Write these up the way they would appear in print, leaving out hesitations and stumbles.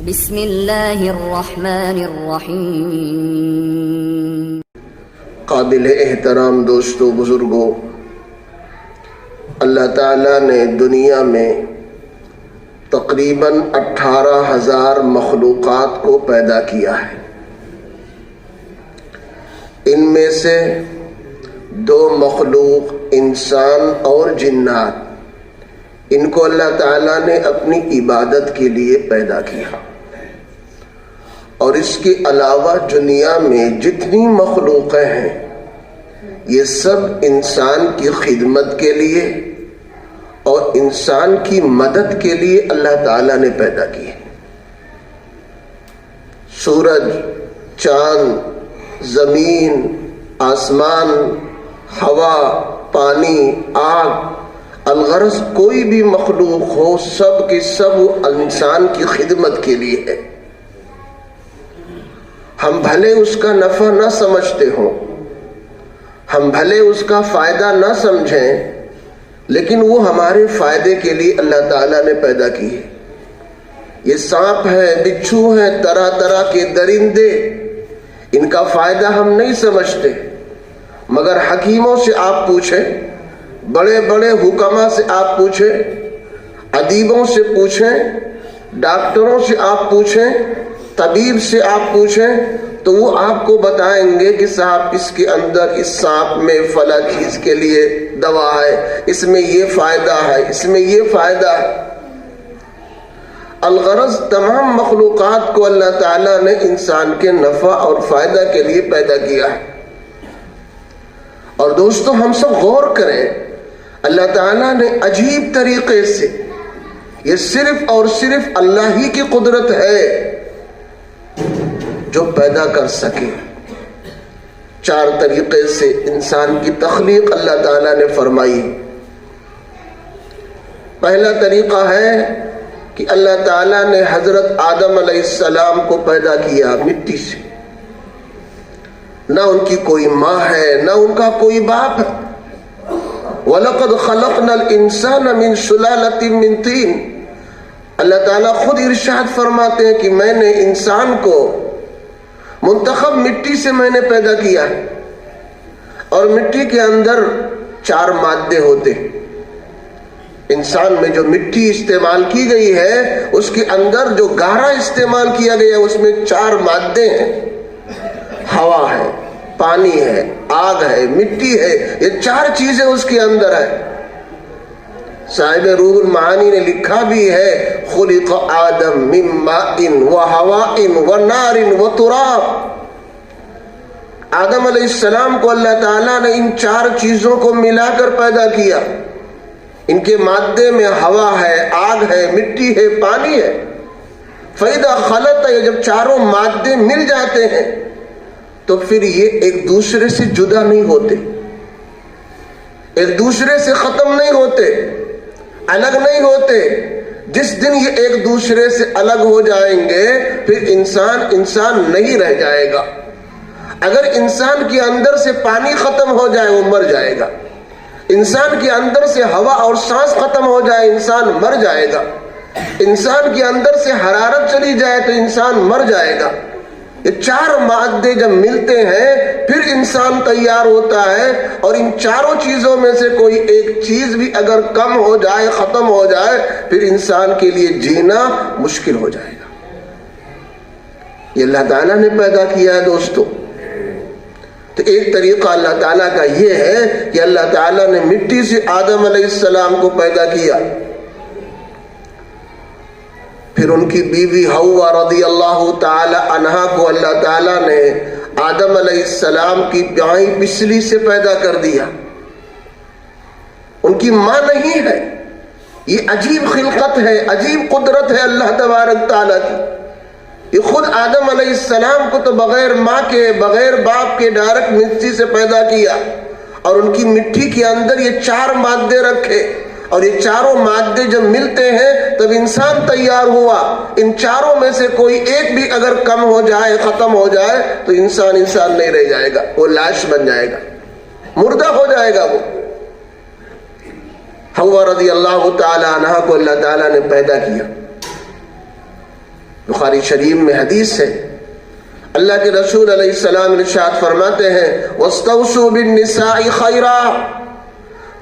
بسم اللہ الرحمن الرحیم۔ قابل احترام دوستو، بزرگوں، اللہ تعالیٰ نے دنیا میں تقریباً 18,000 مخلوقات کو پیدا کیا ہے۔ ان میں سے 2 مخلوق انسان اور جنات، ان کو اللہ تعالیٰ نے اپنی عبادت کے لیے پیدا کیا، اور اس کے علاوہ دنیا میں جتنی مخلوقیں ہیں یہ سب انسان کی خدمت کے لیے اور انسان کی مدد کے لیے اللہ تعالیٰ نے پیدا کی ہے۔ سورج، چاند، زمین، آسمان، ہوا، پانی، آگ، الغرض کوئی بھی مخلوق ہو، سب کے سب انسان کی خدمت کے لیے ہے۔ ہم بھلے اس کا نفع نہ سمجھتے ہوں، ہم بھلے اس کا فائدہ نہ سمجھیں، لیکن وہ ہمارے فائدے کے لیے اللہ تعالیٰ نے پیدا کی ہے۔ یہ سانپ ہے، بچھو ہیں، طرح طرح کے درندے، ان کا فائدہ ہم نہیں سمجھتے، مگر حکیموں سے آپ پوچھیں، بڑے بڑے حکما سے آپ پوچھیں، ادیبوں سے پوچھیں، ڈاکٹروں سے آپ پوچھیں، طبیب سے آپ پوچھیں، تو وہ آپ کو بتائیں گے کہ صاحب اس کے اندر، اس سانپ میں فلاں چیز کے لیے دوا ہے، اس میں یہ فائدہ ہے، اس میں یہ فائدہ ہے۔ الغرض تمام مخلوقات کو اللہ تعالیٰ نے انسان کے نفع اور فائدہ کے لیے پیدا کیا ہے۔ اور دوستو، ہم سب غور کریں، اللہ تعالیٰ نے عجیب طریقے سے، یہ صرف اور صرف اللہ ہی کی قدرت ہے جو پیدا کر سکے۔ 4 طریقے سے انسان کی تخلیق اللہ تعالیٰ نے فرمائی۔ پہلا طریقہ ہے کہ اللہ تعالیٰ نے حضرت آدم علیہ السلام کو پیدا کیا مٹی سے۔ نہ ان کی کوئی ماں ہے، نہ ان کا کوئی باپ ہے۔ وَلَقَدْ خَلَقْنَا الْإِنسَانَ مِنْ سُلَالَةٍ مِّن طِينٍ۔ اللہ تعالیٰ خود ارشاد فرماتے ہیں کہ میں نے انسان کو منتخب مٹی سے میں نے پیدا کیا ہے، اور مٹی کے اندر 4 مادے ہوتے ہیں۔ انسان میں جو مٹی استعمال کی گئی ہے، اس کے اندر جو گارا استعمال کیا گیا ہے، اس میں 4 مادے ہیں۔ ہوا ہے، پانی ہے، آگ ہے، مٹی ہے، یہ 4 چیزیں اس کے اندر ہے۔ صاحب روح المعانی نے لکھا بھی ہے، خلق آدم من ماء وہواء ونار وتراب۔ آدم علیہ السلام کو اللہ تعالیٰ نے ان 4 چیزوں کو ملا کر پیدا کیا۔ ان کے مادے میں ہوا ہے، آگ ہے، مٹی ہے، پانی ہے۔ فَإِذَا خَلَطَ، جب 4 مادے مل جاتے ہیں تو پھر یہ ایک دوسرے سے جدا نہیں ہوتے، ایک دوسرے سے ختم نہیں ہوتے، الگ نہیں ہوتے۔ جس دن یہ ایک دوسرے سے الگ ہو جائیں گے، پھر انسان نہیں رہ جائے گا۔ اگر انسان کے اندر سے پانی ختم ہو جائے، وہ مر جائے گا۔ انسان کے اندر سے ہوا اور سانس ختم ہو جائے، انسان مر جائے گا۔ انسان کے اندر سے حرارت چلی جائے تو انسان مر جائے گا۔ یہ 4 مادے جب ملتے ہیں پھر انسان تیار ہوتا ہے، اور ان 4 چیزوں میں سے کوئی ایک چیز بھی اگر کم ہو جائے، ختم ہو جائے، پھر انسان کے لیے جینا مشکل ہو جائے گا۔ یہ اللہ تعالیٰ نے پیدا کیا ہے دوستو۔ تو ایک طریقہ اللہ تعالیٰ کا یہ ہے کہ اللہ تعالیٰ نے مٹی سے آدم علیہ السلام کو پیدا کیا، پھر ان کی بیوی حوا رضی اللہ تعالی عنہا کو اللہ تعالیٰ نے آدم علیہ السلام کی بائیں پسلی سے پیدا کر دیا۔ ان کی ماں نہیں ہے۔ یہ عجیب خلقت ہے، عجیب قدرت ہے اللہ تبارک تعالیٰ کی۔ یہ خود آدم علیہ السلام کو تو بغیر ماں کے، بغیر باپ کے ڈائریکٹ مٹی سے پیدا کیا، اور ان کی مٹی کے اندر یہ 4 مادے رکھے، اور یہ 4 مادے جب ملتے ہیں تب انسان تیار ہوا۔ ان 4 میں سے کوئی ایک بھی اگر کم ہو جائے، ختم ہو جائے، تو انسان نہیں رہ جائے گا، وہ لاش بن جائے گا، مردہ ہو جائے گا وہ۔ حوا رضی اللہ تعالی عنہ کو اللہ تعالیٰ نے پیدا کیا، بخاری شریف میں حدیث ہے، اللہ کے رسول علیہ السلام ارشاد فرماتے ہیں وَاسْتَوْصُوا بِالنِّسَاءِ خَيْرًا،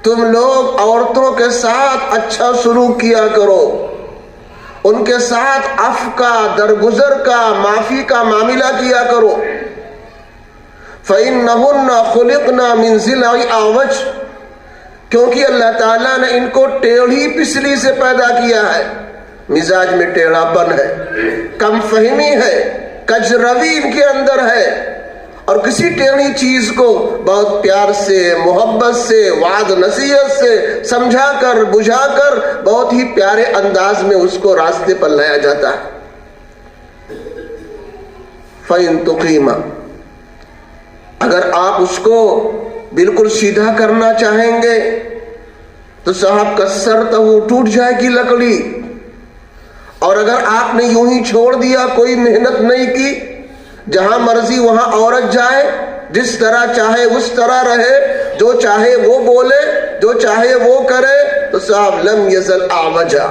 تم لوگ عورتوں کے ساتھ اچھا سلوک کیا کرو، ان کے ساتھ عفو کا، درگزر کا، معافی کا معاملہ کیا کرو۔ فَإِنَّهُنَّ خُلِقْنَا مِنْ ضِلْعِ أَعْوَجٍ، کیونکہ اللہ تعالیٰ نے ان کو ٹیڑھی پسلی سے پیدا کیا ہے، مزاج میں ٹیڑھا پن ہے، کم فہمی ہے، کجروی ان کے اندر ہے، اور کسی ٹیڑھی چیز کو بہت پیار سے، محبت سے، وعد نصیحت سے سمجھا کر، بجھا کر بہت ہی پیارے انداز میں اس کو راستے پر لایا جاتا ہے۔ فَإِن تُقِيمَ، اگر آپ اس کو بالکل سیدھا کرنا چاہیں گے تو صاحب کسرتہ ٹوٹ جائے گی لکڑی، اور اگر آپ نے یوں ہی چھوڑ دیا، کوئی محنت نہیں کی، جہاں مرضی وہاں عورت جائے، جس طرح چاہے اس طرح رہے، جو چاہے وہ بولے، جو چاہے وہ کرے، تو صاحب لم یزل اعوجا،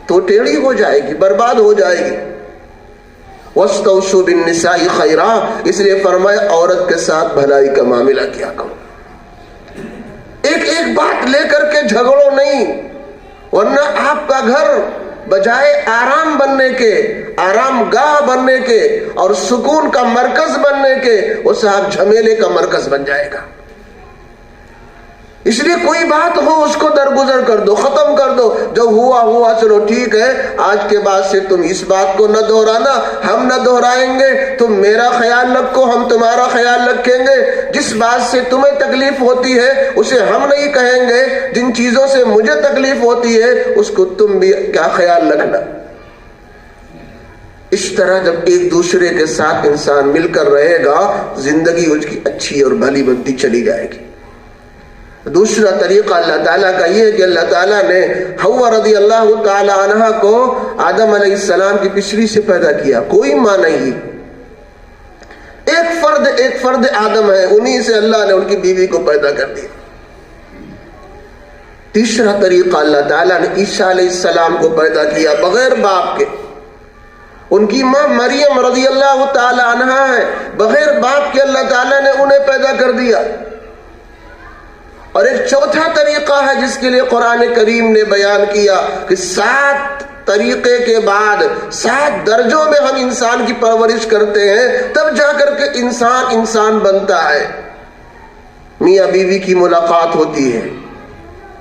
تو ٹیڑھی ہو جائے گی، برباد ہو جائے گی۔ وَاسْتَوْصُوا بِالنِّسَاءِ خَيْرًا، اس لیے فرمایا عورت کے ساتھ بھلائی کا معاملہ کیا کرو، ایک ایک بات لے کر کے جھگڑو نہیں، ورنہ آپ کا گھر بجائے آرام بننے کے، آرام گاہ بننے کے اور سکون کا مرکز بننے کے، وہ صاحب جھمیلے کا مرکز بن جائے گا۔ اس لیے کوئی بات ہو اس کو درگزر کر دو، ختم کر دو، جو ہوا ہوا، چلو ٹھیک ہے، آج کے بعد سے تم اس بات کو نہ دہرانا، ہم نہ دہرائیں گے، تم میرا خیال رکھو، ہم تمہارا خیال رکھیں گے، جس بات سے تمہیں تکلیف ہوتی ہے اسے ہم نہیں کہیں گے، جن چیزوں سے مجھے تکلیف ہوتی ہے اس کو تم بھی کیا خیال رکھنا۔ اس طرح جب ایک دوسرے کے ساتھ انسان مل کر رہے گا، زندگی اس کی اچھی اور بھلی بنتی چلی جائے گی۔ دوسرا طریقہ اللہ تعالیٰ کا یہ ہے کہ اللہ تعالیٰ نے حوا رضی اللہ تعالی عنہ کو آدم علیہ السلام کی پسلی سے پیدا کیا، کوئی ماں نہیں، ایک فرد آدم ہے، انہی سے اللہ نے ان کی بیوی کو پیدا کر دیا۔ تیسرا طریقہ اللہ تعالیٰ نے عیسیٰ علیہ السلام کو پیدا کیا بغیر باپ کے، ان کی ماں مریم رضی اللہ تعالی عنہ ہے، بغیر باپ کے اللہ تعالیٰ نے انہیں پیدا کر دیا۔ اور ایک چوتھا طریقہ ہے جس کے لیے قرآن کریم نے بیان کیا کہ 7 طریقے کے بعد 7 درجوں میں ہم انسان کی پرورش کرتے ہیں، تب جا کر کے انسان بنتا ہے۔ میاں بیوی کی ملاقات ہوتی ہے،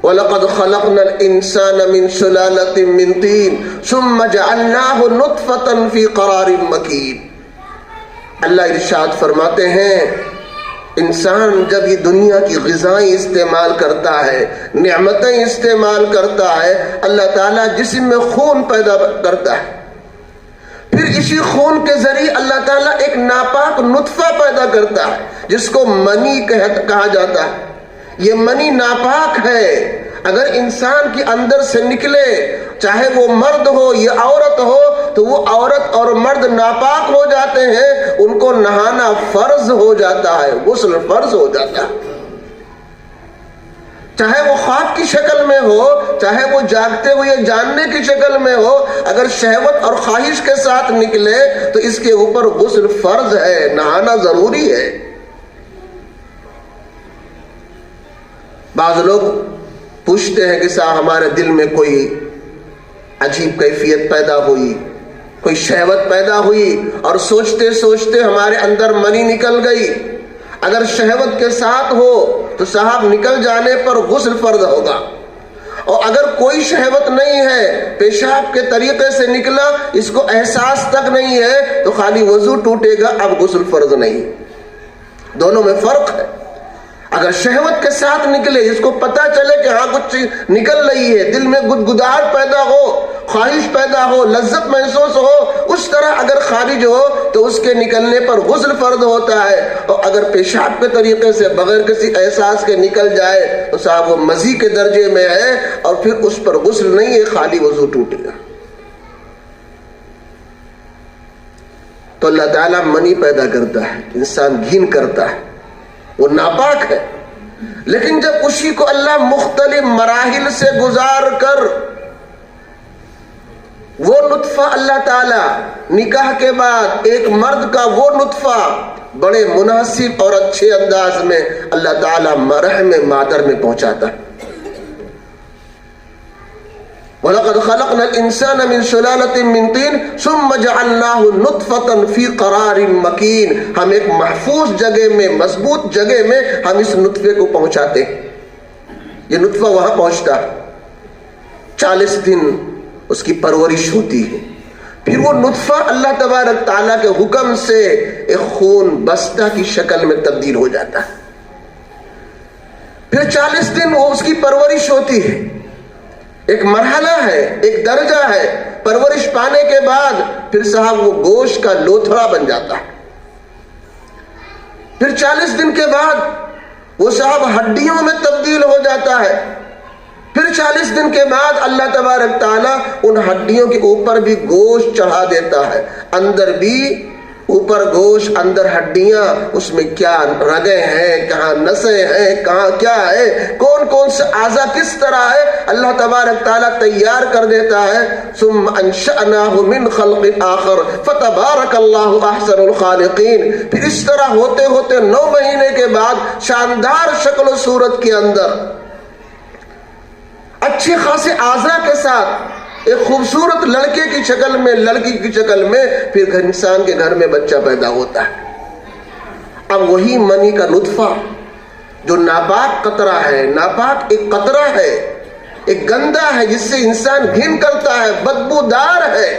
وَلَقَدْ خَلَقْنَا الْإِنسَانَ مِنْ سُلَالَةٍ مِّن طِينٍ ثُمَّ جَعَلْنَاهُ نُطْفَةً فِي قَرَارٍ مَّكِينٍ۔ اللہ ارشاد فرماتے ہیں انسان جب یہ دنیا کی غذائیں استعمال کرتا ہے، نعمتیں استعمال کرتا ہے، اللہ تعالیٰ جسم میں خون پیدا کرتا ہے، پھر اسی خون کے ذریعے اللہ تعالیٰ ایک ناپاک نطفہ پیدا کرتا ہے جس کو منی کہا جاتا ہے۔ یہ منی ناپاک ہے، اگر انسان کے اندر سے نکلے، چاہے وہ مرد ہو یا عورت ہو، تو وہ عورت اور مرد ناپاک ہو جاتے ہیں، ان کو نہانا فرض ہو جاتا ہے، غسل فرض ہو جاتا ہے، چاہے وہ خواب کی شکل میں ہو، چاہے وہ جاگتے ہوئے جاننے کی شکل میں ہو، اگر شہوت اور خواہش کے ساتھ نکلے تو اس کے اوپر غسل فرض ہے، نہانا ضروری ہے۔ بعض لوگ پوچھتے ہیں کہ صاحب ہمارے دل میں کوئی عجیب کیفیت پیدا ہوئی، کوئی شہوت پیدا ہوئی، اور سوچتے سوچتے ہمارے اندر منی نکل گئی، اگر شہوت کے ساتھ ہو تو صاحب نکل جانے پر غسل فرض ہوگا، اور اگر کوئی شہوت نہیں ہے، پیشاب کے طریقے سے نکلا، اس کو احساس تک نہیں ہے، تو خالی وضو ٹوٹے گا، اب غسل فرض نہیں۔ دونوں میں فرق ہے۔ اگر شہوت کے ساتھ نکلے، جس کو پتا چلے کہ ہاں کچھ چیز نکل رہی ہے، دل میں گدگداہٹ پیدا ہو، خواہش پیدا ہو، لذت محسوس ہو، اس طرح اگر خارج ہو تو اس کے نکلنے پر غسل فرض ہوتا ہے، اور اگر پیشاب کے طریقے سے بغیر کسی احساس کے نکل جائے تو صاحب وہ مزی کے درجے میں ہے، اور پھر اس پر غسل نہیں ہے، خالی وضو ٹوٹے گا۔ تو اللہ تعالیٰ منی پیدا کرتا ہے، انسان گھین کرتا ہے، وہ ناپاک ہے، لیکن جب اسی کو اللہ مختلف مراحل سے گزار کر وہ نطفہ اللہ تعالیٰ نکاح کے بعد ایک مرد کا وہ نطفہ بڑے مناسب اور اچھے انداز میں اللہ تعالیٰ رحم مادر میں پہنچاتا ہے. وَلَقَدْ خَلَقْنَا الْإِنسَانَ مِنْ سُلَالَةٍ مِّن طِينٍ ثُمَّ جَعَلْنَاهُ نُطْفَةً فِي قَرَارٍ مَّكِينٍ. ہم ایک محفوظ جگہ میں، مضبوط جگہ میں ہم اس نطفے کو پہنچاتے ہیں. یہ نطفہ وہاں پہنچتا ہے، 40 دن اس کی پرورش ہوتی ہے. پھر وہ نطفہ اللہ تبارک تعالیٰ کے حکم سے ایک خون بستہ کی شکل میں تبدیل ہو جاتا ہے. پھر 40 دن وہ اس کی پرورش ہوتی ہے. ایک مرحلہ ہے، ایک درجہ ہے. پرورش پانے کے بعد پھر صاحب وہ گوشت کا لوتھڑا بن جاتا ہے. پھر 40 دن کے بعد وہ صاحب ہڈیوں میں تبدیل ہو جاتا ہے. پھر 40 دن کے بعد اللہ تبارک تعالیٰ ان ہڈیوں کے اوپر بھی گوشت چڑھا دیتا ہے. اندر بھی اوپر گوشت، اندر ہڈیاں، اس میں کیا رگیں ہیں، کہاں نسیں ہیں، کہاں کیا ہے، کون کون سے اعضاء کس طرح ہے، اللہ تبارک تعالیٰ تیار کر دیتا ہے. ثم انشأناه من خلق آخر فتبارک اللہ احسن الخالقین. پھر اس طرح ہوتے ہوتے 9 مہینے کے بعد شاندار شکل و صورت کے اندر اچھے خاصے اعضاء کے ساتھ ایک خوبصورت لڑکے کی شکل میں، لڑکی کی شکل میں پھر انسان کے گھر میں بچہ پیدا ہوتا ہے. اب وہی منی کا نطفہ جو ناپاک قطرہ ہے، ناپاک ایک قطرہ ہے، ایک گندا ہے جس سے انسان گھن کرتا ہے، بدبودار ہے،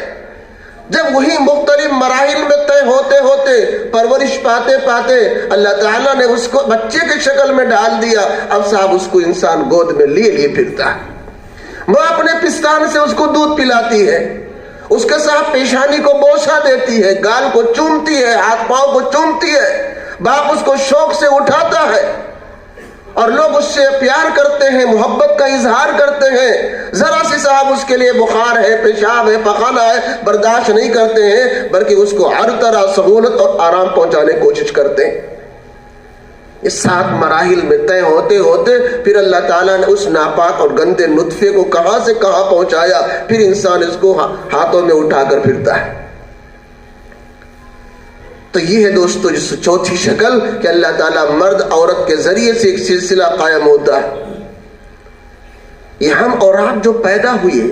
جب وہی مختلف مراحل میں طے ہوتے ہوتے پرورش پاتے پاتے اللہ تعالیٰ نے اس کو بچے کی شکل میں ڈال دیا. اب صاحب اس کو انسان گود میں لیے پھرتا ہے. وہ اپنے پستان سے اس کو دودھ پلاتی ہے، اس کے ساتھ پیشانی کو بوسہ دیتی ہے، گال کو چومتی ہے، ہاتھ پاؤں کو چومتی ہے. باپ اس کو شوق سے اٹھاتا ہے اور لوگ اس سے پیار کرتے ہیں، محبت کا اظہار کرتے ہیں. ذرا سی صاحب اس کے لیے بخار ہے، پیشاب ہے، پخانہ ہے، برداشت نہیں کرتے ہیں، بلکہ اس کو ہر طرح سہولت اور آرام پہنچانے کی کوشش کرتے ہیں. یہ 7 مراحل میں طے ہوتے ہوتے پھر اللہ تعالیٰ نے اس ناپاک اور گندے نطفے کو کہاں سے کہاں پہنچایا. پھر انسان اس کو ہاتھوں میں اٹھا کر پھرتا ہے. تو یہ ہے دوستو جس چوتھی شکل کہ اللہ تعالیٰ مرد عورت کے ذریعے سے ایک سلسلہ قائم ہوتا ہے. یہ ہم اور آپ جو پیدا ہوئے،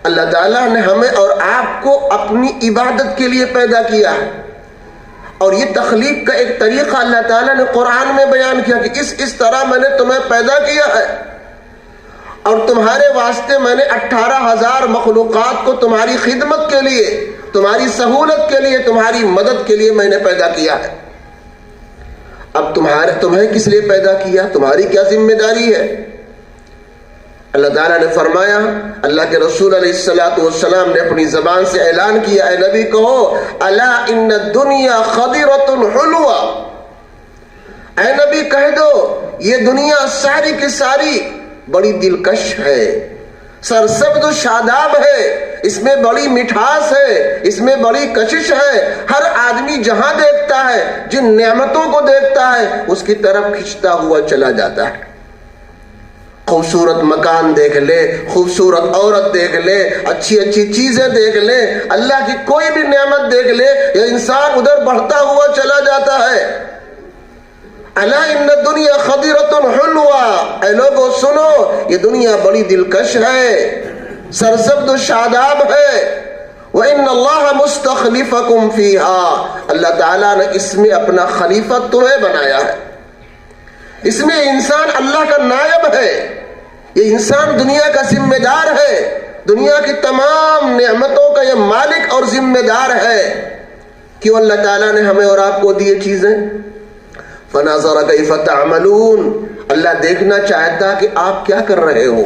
اللہ تعالیٰ نے ہمیں اور آپ کو اپنی عبادت کے لیے پیدا کیا ہے. اور یہ تخلیق کا ایک طریقہ اللہ تعالیٰ نے قرآن میں بیان کیا کہ اس طرح میں نے تمہیں پیدا کیا ہے اور تمہارے واسطے میں نے 18,000 مخلوقات کو تمہاری خدمت کے لیے، تمہاری سہولت کے لیے، تمہاری مدد کے لیے میں نے پیدا کیا ہے. اب تمہیں کس لیے پیدا کیا، تمہاری کیا ذمہ داری ہے؟ اللہ تعالیٰ نے فرمایا، اللہ کے رسول علیہ السلام نے اپنی زبان سے اعلان کیا، اے نبی کہو الا ان الدنیا خضرۃ حلوہ. اے نبی کہہ دو یہ دنیا ساری کی ساری بڑی دلکش ہے، سرسبز و شاداب ہے، اس میں بڑی مٹھاس ہے، اس میں بڑی کشش ہے. ہر آدمی جہاں دیکھتا ہے، جن نعمتوں کو دیکھتا ہے، اس کی طرف کھنچتا ہوا چلا جاتا ہے. خوبصورت مکان دیکھ لے، خوبصورت عورت دیکھ لے، اچھی اچھی چیزیں دیکھ لے، اللہ کی کوئی بھی نعمت دیکھ لے، یہ انسان ادھر بڑھتا ہوا چلا جاتا ہے. الا ان الدنیا خضرۃ حلوہ. اے لوگو سنو، یہ دنیا بڑی دلکش ہے، سرسبز و شاداب ہے. وَإِنَّ اللَّهَ مُسْتَخْلِفَكُمْ فِيهَا. اللہ تعالیٰ نے اس میں اپنا خلیفہ تمہیں بنایا ہے. اس میں انسان اللہ کا نائب ہے، یہ انسان دنیا کا ذمہ دار ہے، دنیا کی تمام نعمتوں کا یہ مالک اور ذمہ دار ہے. کیوں اللہ تعالیٰ نے ہمیں اور آپ کو دیے چیزیں؟ فَنَظَرَ كَيْفَ تَعْمَلُونَ. اللہ دیکھنا چاہتا کہ آپ کیا کر رہے ہو.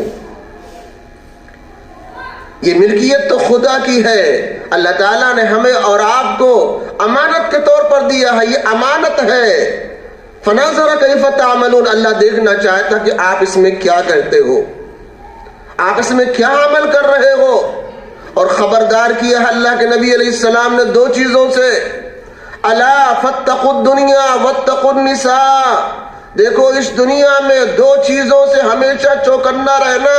یہ ملکیت تو خدا کی ہے، اللہ تعالیٰ نے ہمیں اور آپ کو امانت کے طور پر دیا ہے، یہ امانت ہے. فناظر کیف تعملون. اللہ دیکھنا چاہتا کہ آپ اس میں کیا کرتے ہو، آپ اس میں کیا عمل کر رہے ہو. اور خبردار کیا ہے اللہ کے نبی علیہ السلام نے 2 چیزوں سے، الا فاتقوا الدنیا واتقوا النساء. دیکھو اس دنیا میں 2 چیزوں سے ہمیشہ چوکنا رہنا،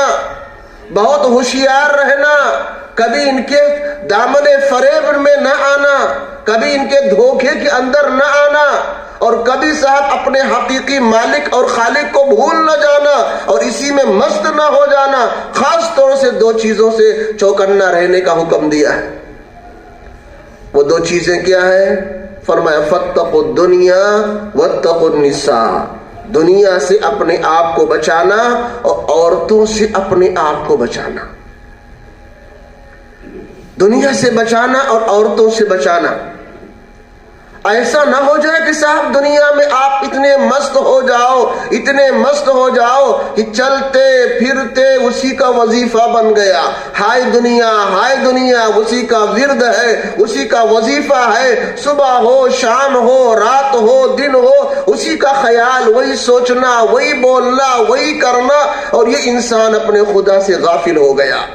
بہت ہوشیار رہنا. کبھی ان کے دامن فریب میں نہ آنا، کبھی ان کے دھوکے کے اندر نہ آنا، اور کبھی صاحب اپنے حقیقی مالک اور خالق کو بھول نہ جانا اور اسی میں مست نہ ہو جانا۔ خاص طور سے دو چیزوں سے چوکنا رہنے کا حکم دیا ہے۔ وہ دو چیزیں کیا ہیں؟ فرمایا فاتقوا الدنیا واتقوا النساء، دنیا سے اپنے آپ کو بچانا اور عورتوں سے اپنے آپ کو بچانا، دنیا سے بچانا اور عورتوں سے بچانا۔ ایسا نہ ہو جائے کہ صاحب دنیا میں آپ اتنے مست ہو جاؤ، اتنے مست ہو جاؤ کہ چلتے پھرتے اسی کا وظیفہ بن گیا۔ ہائے دنیا، ہائے دنیا اسی کا ورد ہے، اسی کا وظیفہ ہے، صبح ہو شام ہو رات ہو دن ہو اسی کا خیال، وہی سوچنا، وہی بولنا، وہی کرنا، اور یہ انسان اپنے خدا سے غافل ہو گیا،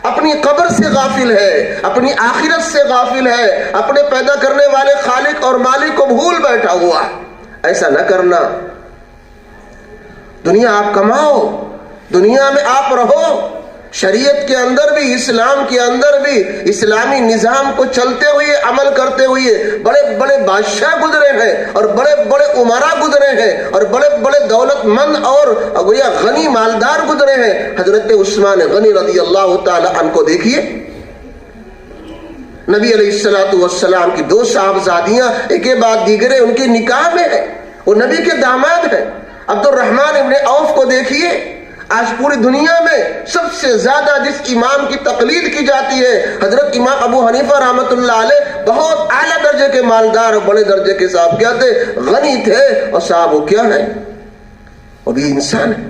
اپنی قبر سے غافل ہے، اپنی آخرت سے غافل ہے، اپنے پیدا کرنے والے خالق اور مالک کو بھول بیٹھا ہوا۔ ایسا نہ کرنا۔ دنیا آپ کماؤ، دنیا میں آپ رہو، شریعت کے اندر بھی، اسلام کے اندر بھی، اسلامی نظام کو چلتے ہوئے عمل کرتے ہوئے بڑے بڑے بادشاہ گزرے ہیں اور بڑے بڑے امراء گزرے ہیں اور بڑے بڑے دولت مند اور غنی مالدار گزرے ہیں۔ حضرت عثمان غنی رضی اللہ تعالی عنہ کو دیکھیے، نبی علیہ السلام کی دو صاحبزادیاں ایک کے بعد دیگرے ان کے نکاح میں ہیں، وہ نبی کے داماد ہیں۔ عبد الرحمن ابن عوف کو دیکھیے، آج پوری دنیا میں سب سے زیادہ جس امام کی تقلید کی جاتی ہے حضرت امام ابو حنیفہ رحمۃ اللہ علیہ، بہت اعلیٰ درجے کے مالدار اور بڑے درجے کے صاحب کیا تھے؟ غنی تھے، اور صاحب وہ کیا ہے؟ وہ بھی انسان ہے،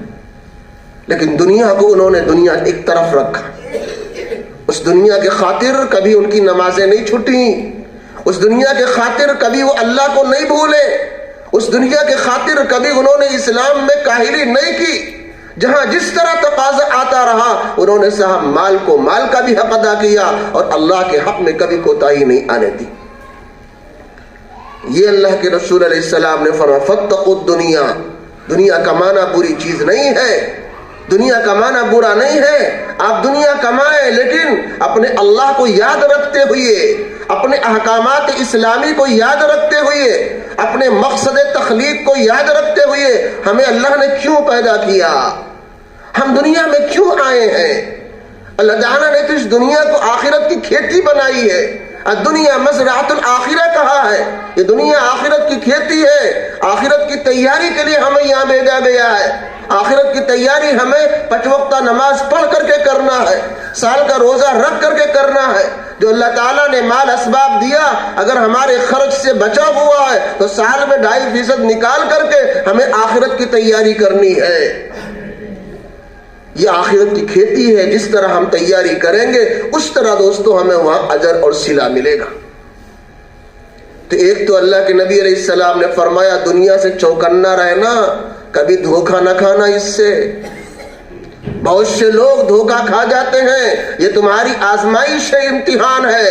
لیکن دنیا کو انہوں نے دنیا ایک طرف رکھا۔ اس دنیا کے خاطر کبھی ان کی نمازیں نہیں چھٹی، اس دنیا کے خاطر کبھی وہ اللہ کو نہیں بھولے، اس دنیا کے خاطر کبھی انہوں نے اسلام میں کاہلی نہیں کی۔ جہاں جس طرح تقاضا آتا رہا انہوں نے صاحب مال کو مال کا بھی حق ادا کیا اور اللہ کے حق میں کبھی کوتاہی نہیں آنے دی۔ یہ اللہ کے رسول علیہ السلام نے فرمایا فاتقوا الدنیا، دنیا کمانا بری چیز نہیں ہے، دنیا کمانا برا نہیں ہے۔ آپ دنیا کمائیں لیکن اپنے اللہ کو یاد رکھتے ہوئے، اپنے احکامات اسلامی کو یاد رکھتے ہوئے، اپنے مقصد تخلیق کو یاد رکھتے ہوئے، ہمیں اللہ نے کیوں پیدا کیا، ہم دنیا میں کیوں آئے ہیں۔ اللہ تعالیٰ نے تو اس دنیا کو آخرت کی کھیتی بنائی ہے، الدنیا مزرعۃ الآخرہ کہا ہے، یہ دنیا آخرت کی کھیتی ہے۔ آخرت کی تیاری کے لیے ہمیں یہاں بھیجا گیا ہے، آخرت کی تیاری ہمیں 5 وقتہ نماز پڑھ کر کے کرنا ہے، سال کا روزہ رکھ کر کے کرنا ہے۔ جو اللہ تعالیٰ نے مال اسباب دیا اگر ہمارے خرچ سے بچا ہوا ہے تو سال میں 2.5% نکال کر کے ہمیں آخرت کی تیاری کرنی ہے۔ یہ آخرت کی کھیتی ہے، جس طرح ہم تیاری کریں گے اس طرح دوستو ہمیں وہاں اجر اور صلہ ملے گا۔ تو ایک تو اللہ کے نبی علیہ السلام نے فرمایا دنیا سے چوکنا رہنا، کبھی دھوکہ نہ کھانا اس سے۔ بہت سے لوگ دھوکہ کھا جاتے ہیں، یہ تمہاری آزمائش ہے، امتحان ہے۔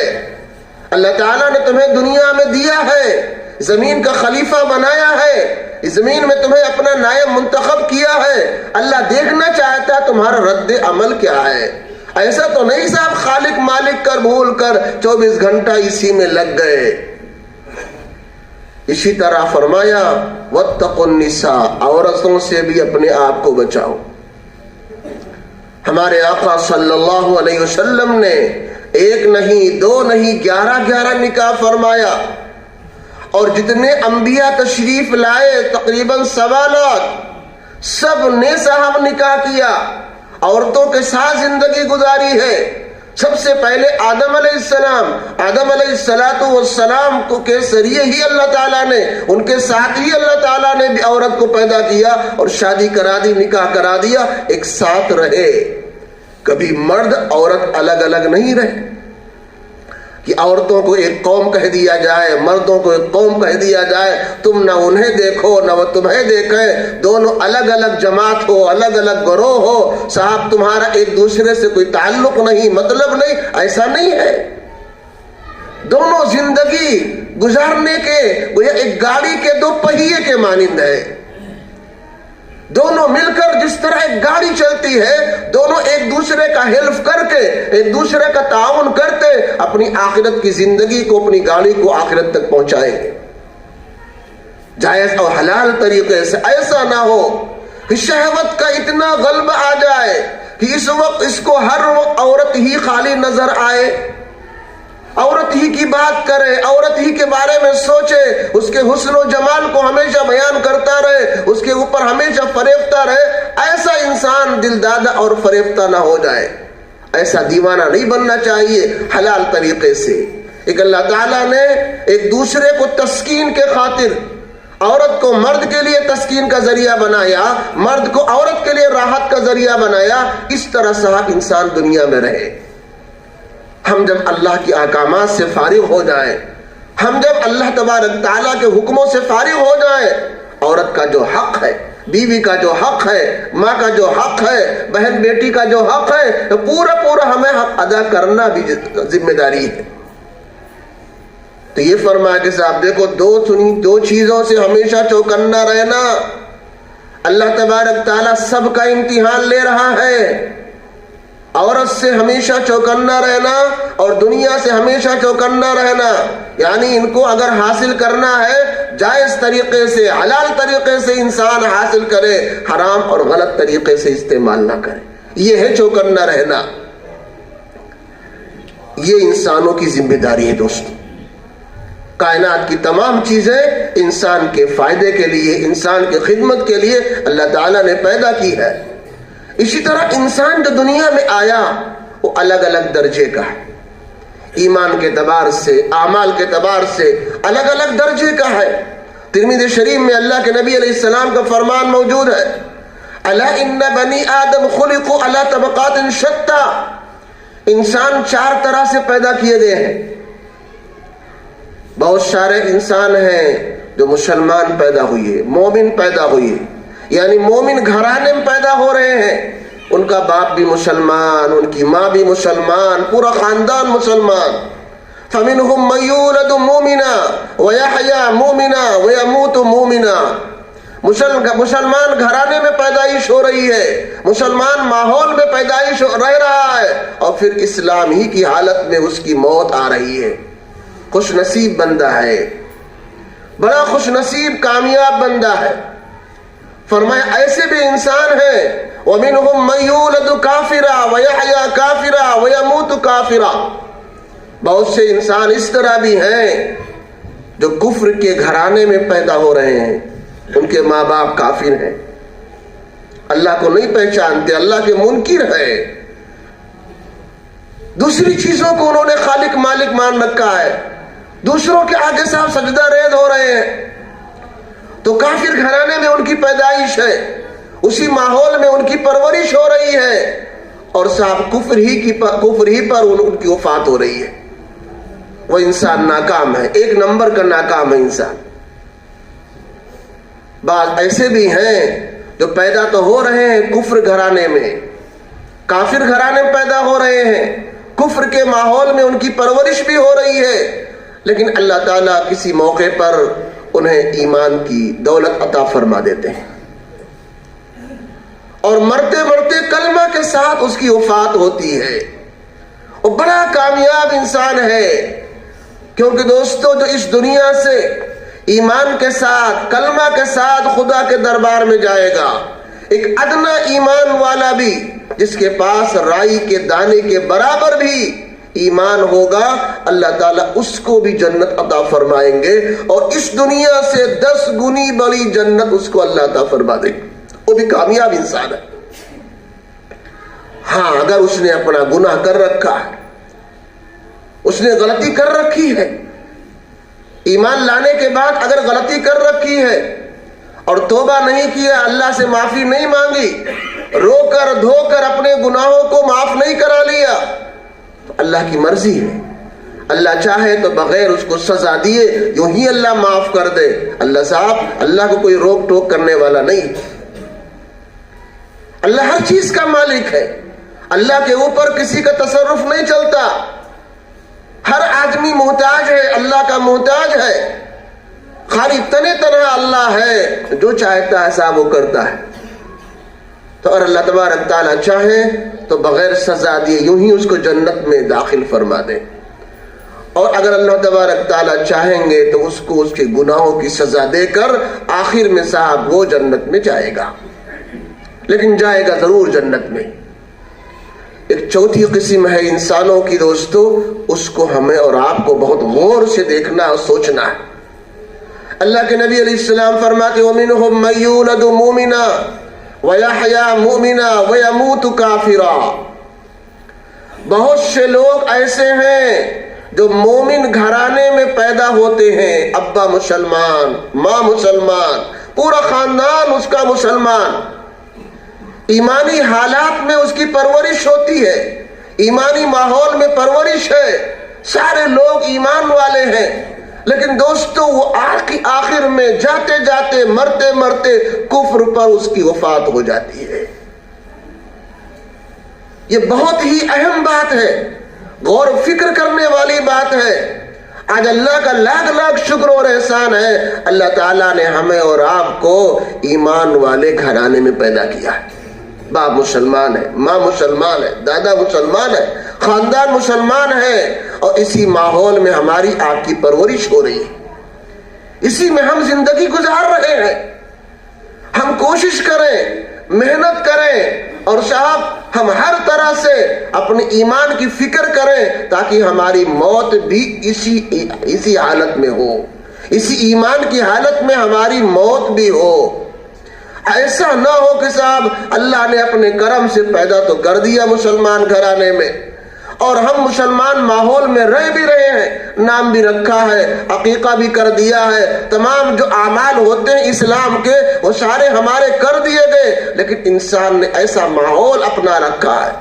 اللہ تعالیٰ نے تمہیں دنیا میں دیا ہے، زمین کا خلیفہ بنایا ہے، اس زمین میں تمہیں اپنا نائب منتخب کیا ہے، اللہ دیکھنا چاہتا ہے تمہارا رد عمل کیا ہے۔ ایسا تو نہیں صاحب خالق مالک کر بھول کر 24 گھنٹہ اسی میں لگ گئے۔ اسی طرح فرمایا واتقوا النساء، عورتوں سے بھی اپنے آپ کو بچاؤ۔ ہمارے آقا صلی اللہ علیہ وسلم نے 1 نہیں 2 نہیں 11 نکاح فرمایا، اور جتنے انبیاء تشریف لائے تقریباً 1.25 لاکھ، سب نے صاحب نکاح کیا، عورتوں کے ساتھ زندگی گزاری ہے۔ سب سے پہلے آدم علیہ السلام کو کے ذریعے ہی اللہ تعالیٰ نے، ان کے ساتھ ہی اللہ تعالیٰ نے بھی عورت کو پیدا کیا اور شادی کرا دی، نکاح کرا دیا، ایک ساتھ رہے۔ کبھی مرد عورت الگ الگ نہیں رہے کہ عورتوں کو ایک قوم کہہ دیا جائے، مردوں کو ایک قوم کہہ دیا جائے، تم نہ انہیں دیکھو نہ وہ تمہیں دیکھیں، دونوں الگ الگ جماعت ہو، الگ الگ گروہ ہو، صاحب تمہارا ایک دوسرے سے کوئی تعلق نہیں، مطلب نہیں، ایسا نہیں ہے۔ دونوں زندگی گزارنے کے وہ ایک گاڑی کے 2 پہیے کے مانند ہے، دونوں مل کر جس طرح ایک گاڑی چلتی ہے، دونوں ایک دوسرے کا ہیلپ کر کے، ایک دوسرے کا تعاون کرتے اپنی آخرت کی زندگی کو، اپنی گاڑی کو آخرت تک پہنچائیں گے، جائز اور حلال طریقے سے۔ ایسا نہ ہو کہ شہوت کا اتنا غلبہ آ جائے کہ اس وقت اس کو ہر وقت عورت ہی خالی نظر آئے، عورت ہی کی بات کرے، عورت ہی کے بارے میں سوچے، اس کے حسن و جمال کو ہمیشہ بیان کرتا رہے، اس کے اوپر ہمیشہ فریفتہ رہے۔ ایسا انسان دل دادا اور فریفتہ نہ ہو جائے، ایسا دیوانہ نہیں بننا چاہیے۔ حلال طریقے سے ایک اللہ تعالیٰ نے ایک دوسرے کو تسکین کے خاطر، عورت کو مرد کے لیے تسکین کا ذریعہ بنایا، مرد کو عورت کے لیے راحت کا ذریعہ بنایا۔ اس طرح صاحب انسان دنیا میں رہے۔ ہم جب اللہ کی احکامات سے فارغ ہو جائیں، ہم جب اللہ تبارک تعالیٰ کے حکموں سے فارغ ہو جائیں، عورت کا جو حق ہے، بیوی کا جو حق ہے، ماں کا جو حق ہے، بہن بیٹی کا جو حق ہے، تو پورا ہمیں حق ادا کرنا بھی ذمہ داری ہے۔ تو یہ فرمایا کہ صاحب دیکھو، دو چیزوں سے ہمیشہ چوکنا رہنا۔ اللہ تبارک تعالیٰ سب کا امتحان لے رہا ہے۔ عورت سے ہمیشہ چوکنا رہنا اور دنیا سے ہمیشہ چوکنا رہنا، یعنی ان کو اگر حاصل کرنا ہے جائز طریقے سے، حلال طریقے سے انسان حاصل کرے، حرام اور غلط طریقے سے استعمال نہ کرے۔ یہ ہے چوکنا رہنا، یہ انسانوں کی ذمہ داری ہے۔ دوستو، کائنات کی تمام چیزیں انسان کے فائدے کے لیے، انسان کی خدمت کے لیے اللہ تعالیٰ نے پیدا کی ہے۔ اسی طرح انسان جو دنیا میں آیا وہ الگ الگ درجے کا ہے، ایمان کے اعتبار سے، اعمال کے اعتبار سے الگ الگ درجے کا ہے۔ ترمذی شریف میں اللہ کے نبی علیہ السلام کا فرمان موجود ہے، الا ان بنی آدم خلقوا علی طبقات شتى، انسان 4 طرح سے پیدا کیے گئے ہیں۔ بہت سارے انسان ہیں جو مسلمان پیدا ہوئے، مومن پیدا ہوئے، یعنی مومن گھرانے میں پیدا ہو رہے ہیں، ان کا باپ بھی مسلمان، ان کی ماں بھی مسلمان، پورا خاندان مسلمان۔ فَمِنْهُمْ مَن يُولَدُ مُؤْمِنًا وَيَحْيَىٰ مُؤْمِنًا وَيَمُوتُ مُؤْمِنًا۔ مسلمان گھرانے میں پیدائش ہو رہی ہے، مسلمان ماحول میں پیدائش رہ رہا ہے، اور پھر اسلام ہی کی حالت میں اس کی موت آ رہی ہے۔ خوش نصیب بندہ ہے، بڑا خوش نصیب کامیاب بندہ ہے۔ فرمایا ایسے بھی انسان ہیں، وَمِنْهُمْ مَن يُولَدُ كَافِرًا وَيَحْيَىٰ كَافِرًا وَيَمُوتُ كَافِرًا۔ بہت سے انسان اس طرح بھی ہیں جو کفر کے گھرانے میں پیدا ہو رہے ہیں، ان کے ماں باپ کافر ہیں، اللہ کو نہیں پہچانتے، اللہ کے منکر ہیں، دوسری چیزوں کو انہوں نے خالق مالک مان رکھا ہے، دوسروں کے آگے صاحب سجدہ ریز ہو رہے ہیں۔ تو کافر گھرانے میں ان کی پیدائش ہے، اسی ماحول میں ان کی پرورش ہو رہی ہے، اور صاحب کفر ہی پر ان کی وفات ہو رہی ہے۔ وہ انسان ناکام ہے، 1 نمبر کا ناکام ہے انسان۔ بعض ایسے بھی ہیں جو پیدا تو ہو رہے ہیں کفر گھرانے میں، کافر گھرانے میں پیدا ہو رہے ہیں، کفر کے ماحول میں ان کی پرورش بھی ہو رہی ہے، لیکن اللہ تعالیٰ کسی موقع پر انہیں ایمان کی دولت عطا فرما دیتے ہیں، اور مرتے مرتے کلمہ کے ساتھ اس کی وفات ہوتی ہے۔ وہ بڑا کامیاب انسان ہے، کیونکہ دوستو جو اس دنیا سے ایمان کے ساتھ، کلمہ کے ساتھ خدا کے دربار میں جائے گا، ایک ادنا ایمان والا بھی جس کے پاس رائی کے دانے کے برابر بھی ایمان ہوگا، اللہ تعالیٰ اس کو بھی جنت عطا فرمائیں گے، اور اس دنیا سے 10 گنی بڑی جنت اس کو اللہ عطا فرما دے گا۔ وہ بھی کامیاب انسان ہے۔ ہاں، اگر اس نے اپنا گناہ کر رکھا ہے، اس نے غلطی کر رکھی ہے، ایمان لانے کے بعد اگر غلطی کر رکھی ہے اور توبہ نہیں کیا، اللہ سے معافی نہیں مانگی، رو کر دھو کر اپنے گناہوں کو معاف نہیں کرا لیا، تو اللہ کی مرضی ہے، اللہ چاہے تو بغیر اس کو سزا دیے یوں ہی اللہ معاف کر دے۔ اللہ کو کوئی روک ٹوک کرنے والا نہیں، اللہ ہر چیز کا مالک ہے، اللہ کے اوپر کسی کا تصرف نہیں چلتا، ہر آدمی محتاج ہے، اللہ کا محتاج ہے، خالی تنہا اللہ ہے، جو چاہتا ہے صاحب وہ کرتا ہے۔ تو اور اللہ تبارک تعالیٰ چاہے تو بغیر سزا دیے یوں ہی اس کو جنت میں داخل فرما دیں، اور اگر اللہ تبارک تعالیٰ چاہیں گے تو اس کو اس کے گناہوں کی سزا دے کر آخر میں صاحب وہ جنت میں جائے گا، لیکن جائے گا ضرور جنت میں۔ ایک چوتھی قسم ہے انسانوں کی دوستو، اس کو ہمیں اور آپ کو بہت غور سے دیکھنا اور سوچنا ہے۔ اللہ کے نبی علیہ السلام فرماتے وَمِنْهُمْ مَن يُولَدُ مُؤْمِنًا وَيَحْيَىٰ مُؤْمِنًا وَيَمُوتُ كَافِرًا۔ بہت سے لوگ ایسے ہیں جو مومن گھرانے میں پیدا ہوتے ہیں، ابا مسلمان، ماں مسلمان، پورا خاندان اس کا مسلمان، ایمانی حالات میں اس کی پرورش ہوتی ہے، ایمانی ماحول میں پرورش ہے، سارے لوگ ایمان والے ہیں، لیکن دوستو وہ آخر میں جاتے جاتے مرتے مرتے کفر پر اس کی وفات ہو جاتی ہے۔ یہ بہت ہی اہم بات ہے، غور و فکر کرنے والی بات ہے۔ آج اللہ کا لاکھ لاکھ شکر اور احسان ہے، اللہ تعالیٰ نے ہمیں اور آپ کو ایمان والے گھرانے میں پیدا کیا ہے۔ باپ مسلمان ہے، ماں مسلمان ہے، دادا مسلمان ہے، خاندان مسلمان ہے، اور اسی ماحول میں ہماری آپ کی پرورش ہو رہی ہے، اسی میں ہم زندگی گزار رہے ہیں۔ ہم کوشش کریں، محنت کریں، اور صاحب ہم ہر طرح سے اپنے ایمان کی فکر کریں تاکہ ہماری موت بھی اسی حالت میں ہو، اسی ایمان کی حالت میں ہماری موت بھی ہو۔ ایسا نہ ہو کہ صاحب اللہ نے اپنے کرم سے پیدا تو کر دیا مسلمان گھرانے میں، اور ہم مسلمان ماحول میں رہ بھی رہے ہیں، نام بھی رکھا ہے، عقیقہ بھی کر دیا ہے، تمام جو اعمال ہوتے ہیں اسلام کے وہ سارے ہمارے کر دیے گئے، لیکن انسان نے ایسا ماحول اپنا رکھا ہے،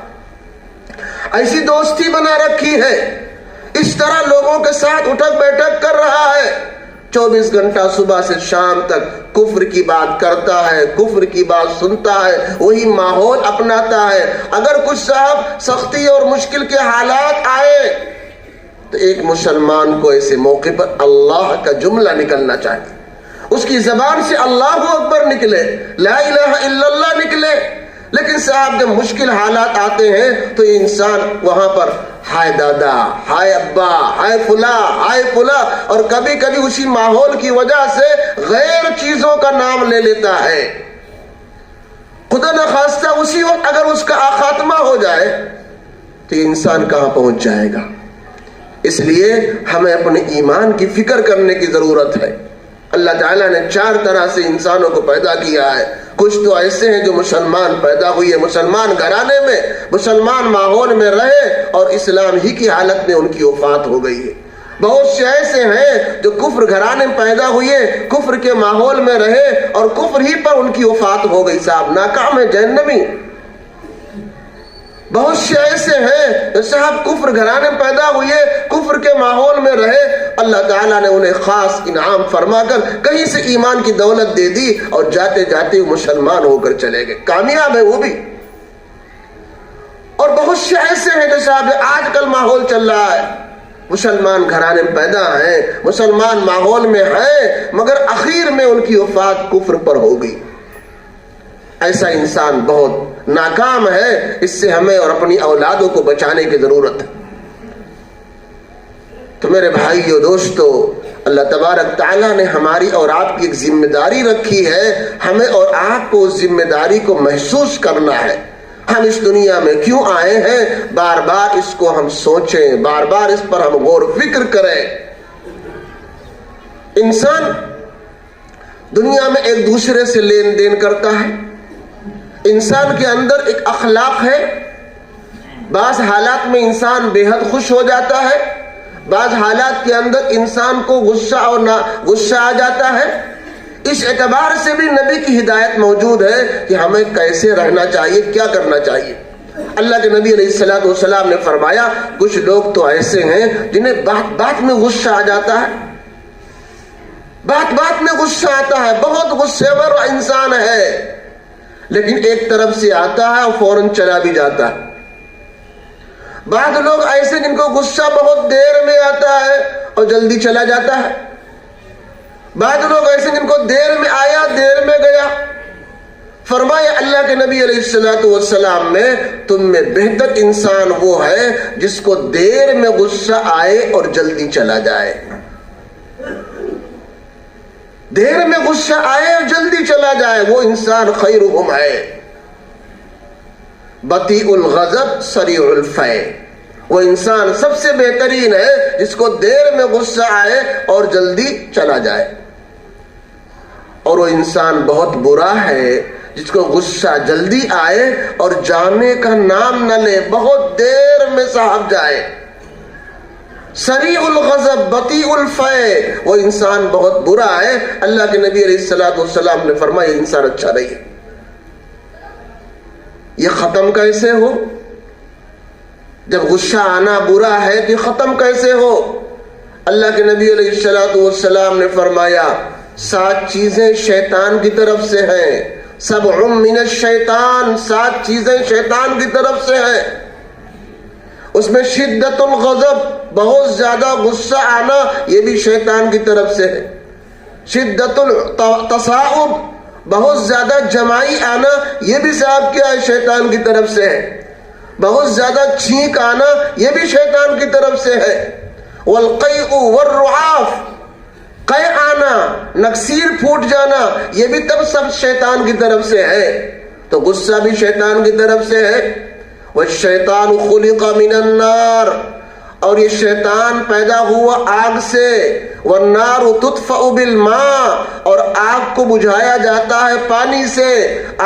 ایسی دوستی بنا رکھی ہے، اس طرح لوگوں کے ساتھ اٹھک بیٹھک کر رہا ہے، 24 گھنٹہ صبح سے شام تک کفر کی بات کرتا ہے، کفر کی بات سنتا ہے، وہی ماحول اپناتا ہے۔ اگر کچھ صاحب سختی اور مشکل کے حالات آئے تو ایک مسلمان کو ایسے موقع پر اللہ کا جملہ نکلنا چاہیے، اس کی زبان سے اللہ اکبر نکلے، لا الہ الا اللہ نکلے، لیکن صاحب جب مشکل حالات آتے ہیں تو انسان وہاں پر ہائے دادا، ہائے ابا، ہائے فلاں، ہائے فلاں، اور کبھی کبھی اسی ماحول کی وجہ سے غیر چیزوں کا نام لے لیتا ہے۔ خدا نخواستہ اسی وقت اگر اس کا خاتمہ ہو جائے تو انسان کہاں پہنچ جائے گا۔ اس لیے ہمیں اپنے ایمان کی فکر کرنے کی ضرورت ہے۔ اللہ تعالیٰ نے 4 طرح سے انسانوں کو پیدا کیا ہے۔ کچھ تو ایسے ہیں جو مسلمان پیدا ہوئے، مسلمان گھرانے میں، مسلمان ماحول میں رہے، اور اسلام ہی کی حالت میں ان کی وفات ہو گئی ہے۔ بہت سے ایسے ہیں جو کفر گھرانے میں پیدا ہوئے، کفر کے ماحول میں رہے، اور کفر ہی پر ان کی وفات ہو گئی، صاحب ناکام ہے، جہنمی۔ بہت سے ایسے ہیں جو صاحب کفر گھرانے میں پیدا ہوئے، کفر کے ماحول میں رہے، اللہ تعالیٰ نے انہیں خاص انعام فرما کر کہیں سے ایمان کی دولت دے دی، اور جاتے جاتے وہ مسلمان ہو کر چلے گئے، کامیاب ہے وہ بھی۔ اور بہت سے ایسے ہیں جو صاحب آج کل ماحول چل رہا ہے، مسلمان گھرانے میں پیدا ہیں، مسلمان ماحول میں ہیں، مگر اخیر میں ان کی وفات کفر پر ہو گئی۔ ایسا انسان بہت ناکام ہے، اس سے ہمیں اور اپنی اولادوں کو بچانے کی ضرورت ہے۔ تو میرے بھائیو دوستو، اللہ تبارک تعالیٰ نے ہماری اور آپ کی ایک ذمہ داری رکھی ہے، ہمیں اور آپ کو اس ذمہ داری کو محسوس کرنا ہے۔ ہم اس دنیا میں کیوں آئے ہیں، بار بار اس کو ہم سوچیں، بار بار اس پر ہم غور و فکر کریں۔ انسان دنیا میں ایک دوسرے سے لین دین کرتا ہے، انسان کے اندر ایک اخلاق ہے، بعض حالات میں انسان بے حد خوش ہو جاتا ہے، بعض حالات کے اندر انسان کو غصہ آ جاتا ہے۔ اس اعتبار سے بھی نبی کی ہدایت موجود ہے کہ ہمیں کیسے رہنا چاہیے، کیا کرنا چاہیے۔ اللہ کے نبی علیہ الصلوۃ والسلام نے فرمایا کچھ لوگ تو ایسے ہیں جنہیں بات بات میں غصہ آ جاتا ہے، بات بات میں غصہ آتا ہے، بہت غصے ور انسان ہے، لیکن ایک طرف سے آتا ہے اور فوراً چلا بھی جاتا ہے۔ بعض لوگ ایسے جن کو غصہ بہت دیر میں آتا ہے اور جلدی چلا جاتا ہے، بعض لوگ ایسے جن کو دیر میں آیا دیر میں گیا، فرمایا اللہ کے نبی علیہ السلام میں تم میں بہتر انسان وہ ہے جس کو دیر میں غصہ آئے اور جلدی چلا جائے. دیر میں غصہ آئے اور جلدی چلا جائے وہ انسان خیرہم ہے. بطیء الغضب سریع الفی، وہ انسان سب سے بہترین ہے جس کو دیر میں غصہ آئے اور جلدی چلا جائے. اور وہ انسان بہت برا ہے جس کو غصہ جلدی آئے اور جانے کا نام نہ لے، بہت دیر میں صاحب جائے. سریع الغضب بطیء الفی، وہ انسان بہت برا ہے. اللہ کے نبی علیہ السلام نے فرمایا انسان اچھا نہیں ہے. یہ ختم کیسے ہو؟ جب غصہ آنا برا ہے تو ختم کیسے ہو؟ اللہ کے نبی علیہ السلام نے فرمایا 7 چیزیں شیطان کی طرف سے ہیں. 7 من الشیطان، 7 چیزیں شیطان کی طرف سے ہیں. اس میں شدت الغضب، بہت زیادہ غصہ آنا، یہ بھی شیطان کی طرف سے ہے. شدت التصاعب، بہت زیادہ جمائی آنا، یہ بھی صاحب کیا ہے؟ شیطان کی طرف سے ہے. بہت زیادہ چھینک آنا، یہ بھی شیطان کی طرف سے ہے. والقیء والرعاف، قے آنا، نکسیر پھوٹ جانا، یہ بھی تب سب شیطان کی طرف سے ہے. تو غصہ بھی شیطان کی طرف سے ہے. والشیطان خلق من النار، اور یہ شیطان پیدا ہوا آگ سے. والنار تطفأ بالماء، اور آگ کو بجھایا جاتا ہے پانی سے،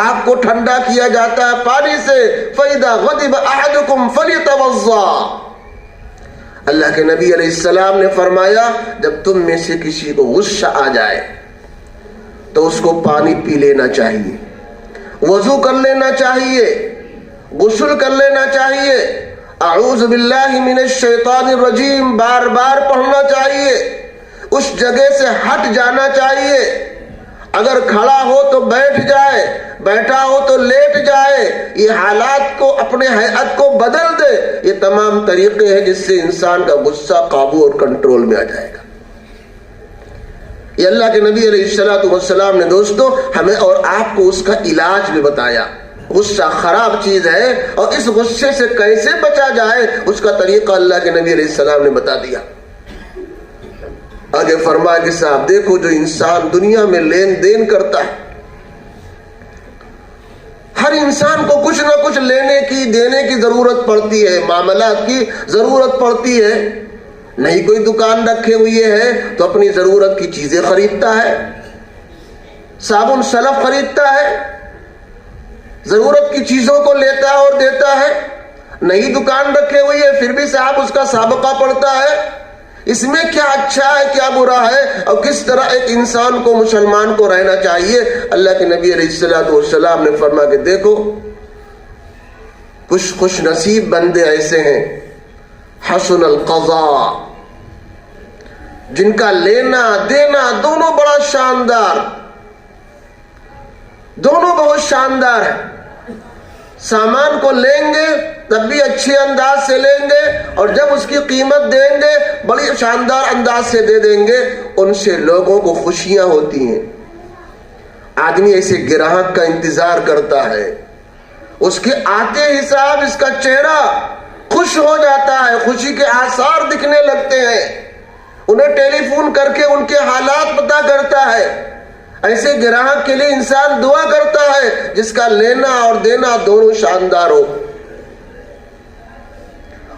آگ کو ٹھنڈا کیا جاتا ہے پانی سے. فَإِذَا غَضِبَ أَحَدُكُمْ فَلْيَتَوَضَّأْ، اللہ کے نبی علیہ السلام نے فرمایا جب تم میں سے کسی کو غصہ آ جائے تو اس کو پانی پی لینا چاہیے، وضو کر لینا چاہیے، غسل کر لینا چاہیے، اعوذ باللہ من الشیطان الرجیم بار بار پڑھنا چاہیے، اس جگہ سے ہٹ جانا چاہیے. اگر کھڑا ہو تو بیٹھ جائے، بیٹھا ہو تو لیٹ جائے. یہ حالات کو، اپنے ہیئت کو بدل دے. یہ تمام طریقے ہیں جس سے انسان کا غصہ قابو اور کنٹرول میں آ جائے گا. یہ اللہ کے نبی علیہ السلام نے دوستو ہمیں اور آپ کو اس کا علاج بھی بتایا. غصہ خراب چیز ہے اور اس غصے سے کیسے بچا جائے اس کا طریقہ اللہ کے نبی علیہ السلام نے بتا دیا. آگے فرمایا کہ صاحب دیکھو جو انسان دنیا میں لین دین کرتا ہے، ہر انسان کو کچھ نہ کچھ لینے کی دینے کی ضرورت پڑتی ہے، معاملات کی ضرورت پڑتی ہے. نہیں کوئی دکان رکھے ہوئے ہے تو اپنی ضرورت کی چیزیں خریدتا ہے، صابن سلف خریدتا ہے، ضرورت کی چیزوں کو لیتا ہے اور دیتا ہے. نہیں دکان رکھے ہوئی ہے پھر بھی صاحب اس کا سابقہ پڑتا ہے. اس میں کیا اچھا ہے کیا برا ہے اور کس طرح ایک انسان کو، مسلمان کو رہنا چاہیے. اللہ کے نبی علیہ السلام نے فرمایا کہ دیکھو کچھ خوش نصیب بندے ایسے ہیں حسن القضاء، جن کا لینا دینا دونوں بڑا شاندار، دونوں بہت شاندار ہے. سامان کو لیں گے تب بھی اچھے انداز سے لیں گے اور جب اس کی قیمت دیں گے بڑی شاندار انداز سے دے دیں گے. ان سے لوگوں کو خوشیاں ہوتی ہیں. آدمی ایسے گراہک کا انتظار کرتا ہے، اس کے آتے حساب اس کا چہرہ خوش ہو جاتا ہے، خوشی کے آثار دکھنے لگتے ہیں. انہیں ٹیلی فون کر کے ان کے حالات پتہ کرتا ہے. ایسے گراہک کے لیے انسان دعا کرتا ہے جس کا لینا اور دینا دونوں شاندار ہو.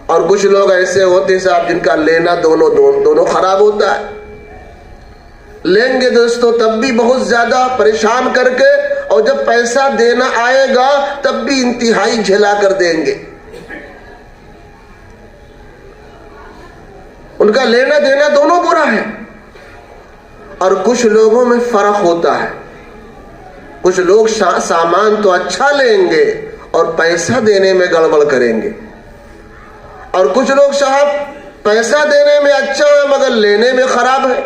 اور کچھ لوگ ایسے ہوتے صاحب جن کا لینا دونوں خراب ہوتا ہے. لیں گے دوستو تب بھی بہت زیادہ پریشان کر کے، اور جب پیسہ دینا آئے گا تب بھی انتہائی جھلا کر دیں گے. ان کا لینا دینا دونوں برا ہے. اور کچھ لوگوں میں فرق ہوتا ہے. کچھ لوگ سامان تو اچھا لیں گے اور پیسہ دینے میں گڑبڑ کریں گے، اور کچھ لوگ صاحب پیسہ دینے میں اچھا ہے مگر لینے میں خراب ہے.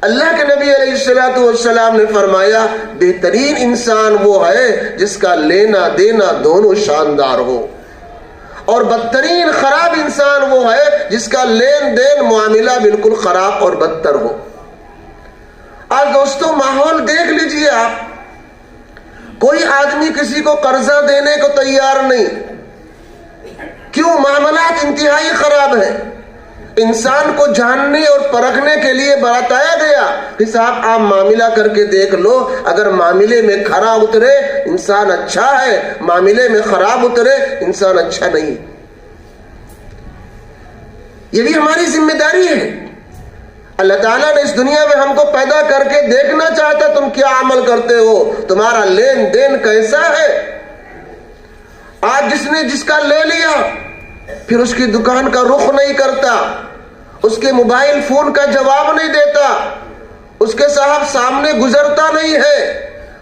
اللہ کے نبی علیہ السلام نے فرمایا بہترین انسان وہ ہے جس کا لینا دینا دونوں شاندار ہو، اور بدترین خراب انسان وہ ہے جس کا لین دین معاملہ بالکل خراب اور بدتر ہو. آج دوستو ماحول دیکھ لیجئے آپ، کوئی آدمی کسی کو قرضہ دینے کو تیار نہیں. کیوں؟ معاملات انتہائی خراب ہیں. انسان کو جاننے اور پرکھنے کے لیے بتایا گیا کہ صاحب آپ معاملہ کر کے دیکھ لو، اگر معاملے میں کھرا اترے انسان اچھا ہے، معاملے میں خراب اترے انسان اچھا نہیں. یہ بھی ہماری ذمہ داری ہے. اللہ تعالیٰ نے اس دنیا میں ہم کو پیدا کر کے دیکھنا چاہتا تم کیا عمل کرتے ہو، تمہارا لین دین کیسا ہے. آج جس نے جس کا لے لیا پھر اس کی دکان کا رخ نہیں کرتا، اس کے موبائل فون کا جواب نہیں دیتا، اس کے صاحب سامنے گزرتا نہیں ہے.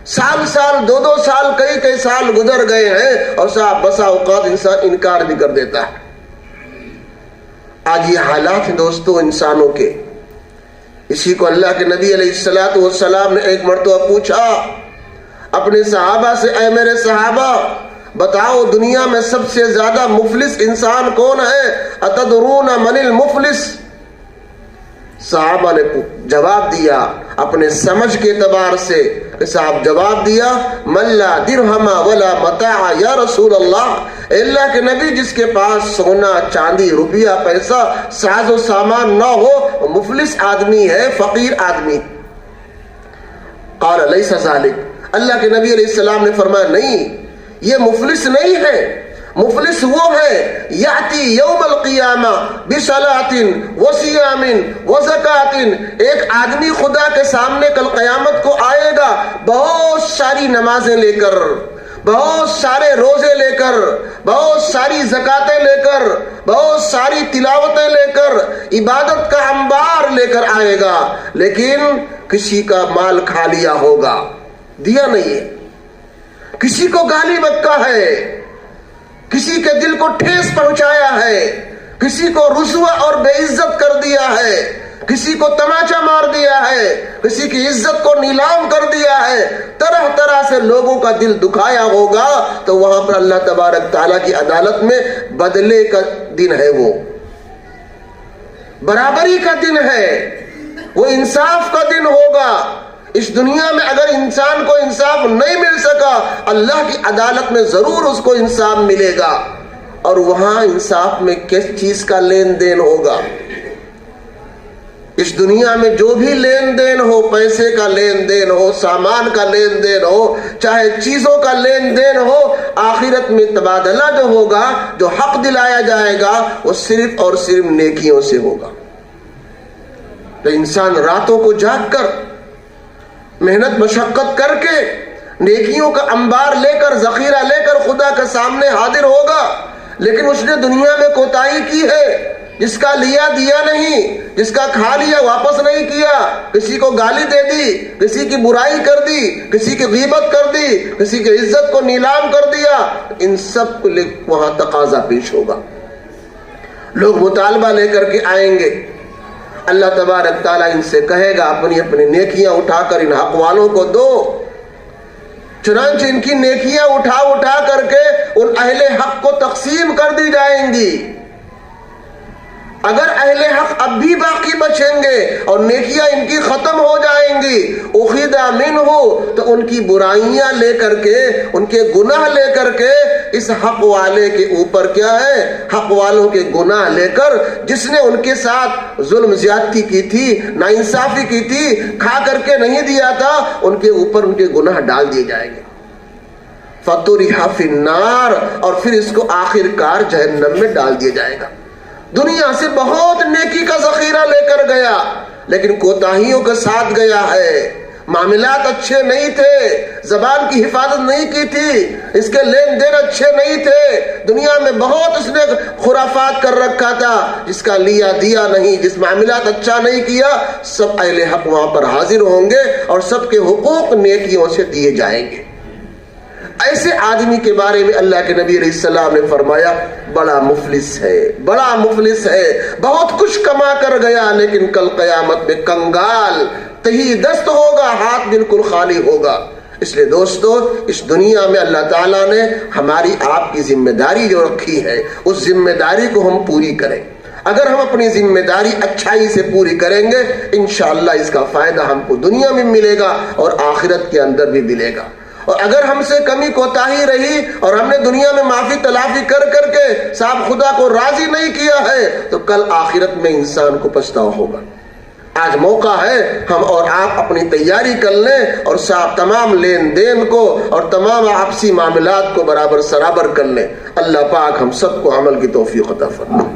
سال سال، دو سال، کئی سال گزر گئے ہیں اور صاحب بسا اوقات انسان انکار بھی کر دیتا ہے. آج یہ حالات ہیں دوستو انسانوں کے. اسی کو اللہ کے نبی علیہ السلام نے ایک مرتبہ پوچھا اپنے صحابہ سے، اے میرے صحابہ بتاؤ دنیا میں سب سے زیادہ مفلس انسان کون ہے؟ اتدرون من المفلس؟ صحابہ نے جواب دیا اپنے سمجھ کے اعتبار سے، صاحب جواب دیا من لا درہم ولا متاع یا رسول اللہ. اللہ کے نبی جس کے پاس سونا چاندی روپیہ پیسہ ساز و سامان نہ ہو وہ مفلس آدمی ہے، فقیر آدمی. قال لیس ذالک، اللہ کے نبی علیہ السلام نے فرمایا نہیں، یہ مفلس نہیں ہے. مفلس وہ ہے یاتی یوم القیامہ بصلاۃ وصیام وزکات. ایک آدمی خدا کے سامنے کل قیامت کو آئے گا بہت ساری نمازیں لے کر، بہت سارے روزے لے کر، بہت ساری زکاتیں لے کر، بہت ساری تلاوتیں لے کر، عبادت کا انبار لے کر آئے گا، لیکن کسی کا مال کھا لیا ہوگا، دیا نہیں ہے. کسی کو گالی بکا ہے، کسی کے دل کو ٹھیس پہنچایا ہے، کسی کو رسوا اور بے عزت کر دیا ہے، کسی کو تماچا مار دیا ہے، کسی کی عزت کو نیلام کر دیا ہے، طرح طرح سے لوگوں کا دل دکھایا ہوگا. تو وہاں پر اللہ تبارک تعالیٰ کی عدالت میں بدلے کا دن ہے، وہ برابری کا دن ہے، وہ انصاف کا دن ہوگا. اس دنیا میں اگر انسان کو انصاف نہیں مل سکا اللہ کی عدالت میں ضرور اس کو انصاف ملے گا. اور وہاں انصاف میں کس چیز کا لین دین ہوگا؟ اس دنیا میں جو بھی لین دین ہو، پیسے کا لین دین ہو، سامان کا لین دین ہو، چاہے چیزوں کا لین دین ہو، آخرت میں تبادلہ جو ہوگا، جو حق دلایا جائے گا وہ صرف اور صرف نیکیوں سے ہوگا. تو انسان راتوں کو جاگ کر محنت مشقت کر کے نیکیوں کا انبار لے کر، ذخیرہ لے کر خدا کے سامنے حاضر ہوگا، لیکن اس نے دنیا میں کوتاہی کی ہے. جس کا لیا دیا نہیں، جس کا کھا لیا واپس نہیں کیا، کسی کو گالی دے دی، کسی کی برائی کر دی، کسی کی غیبت کر دی، کسی کی عزت کو نیلام کر دیا، ان سب کو وہاں تقاضا پیش ہوگا. لوگ مطالبہ لے کر کے آئیں گے. اللہ تبارک تعالیٰ ان سے کہے گا اپنی اپنی نیکیاں اٹھا کر ان حق والوں کو دو. چنانچہ ان کی نیکیاں اٹھا کر کے ان اہل حق کو تقسیم کر دی جائیں گی. اگر اہل حق اب بھی باقی بچیں گے اور نیکیاں ان کی ختم ہو جائیں گی، اخذ منہ، تو ان کی برائیاں لے کر کے، ان کے گناہ لے کر کے اس حق والے کے اوپر کیا ہے، حق والوں کے گناہ لے کر، جس نے ان کے ساتھ ظلم زیادتی کی تھی، ناانصافی کی تھی، کھا کر کے نہیں دیا تھا، ان کے اوپر ان کے گناہ ڈال دیے جائیں گے. فَطُرِحَ فِي النَّارِ، اور پھر اس کو آخر کار جہنم میں ڈال دیا جائے گا. دنیا سے بہت نیکی کا ذخیرہ لے کر گیا لیکن کوتاہیوں کے ساتھ گیا ہے. معاملات اچھے نہیں تھے، زبان کی حفاظت نہیں کی تھی، اس کے لین دین اچھے نہیں تھے، دنیا میں بہت اس نے خرافات کر رکھا تھا، جس کا لیا دیا نہیں، جس معاملات اچھا نہیں کیا، سب اہل حق وہاں پر حاضر ہوں گے اور سب کے حقوق نیکیوں سے دیے جائیں گے. ایسے آدمی کے بارے میں اللہ کے نبی علیہ السلام نے فرمایا بڑا مفلس ہے، بڑا مفلس ہے، بہت کچھ کما کر گیا لیکن کل قیامت میں کنگال تہی دست ہوگا، ہاتھ بالکل خالی ہوگا. اس لیے دوستو اس دنیا میں اللہ تعالیٰ نے ہماری آپ کی ذمہ داری جو رکھی ہے اس ذمہ داری کو ہم پوری کریں. اگر ہم اپنی ذمہ داری اچھائی سے پوری کریں گے انشاءاللہ اس کا فائدہ ہم کو دنیا میں ملے گا اور آخرت کے اندر بھی ملے گا. اور اگر ہم سے کمی کوتاہی رہی اور ہم نے دنیا میں معافی تلافی کر کر کے صاحب خدا کو راضی نہیں کیا ہے تو کل آخرت میں انسان کو پچھتاوا ہوگا. آج موقع ہے ہم اور آپ اپنی تیاری کر لیں اور صاحب تمام لین دین کو اور تمام آپسی معاملات کو برابر سرابر کر لیں. اللہ پاک ہم سب کو عمل کی توفیق عطا فرمائے.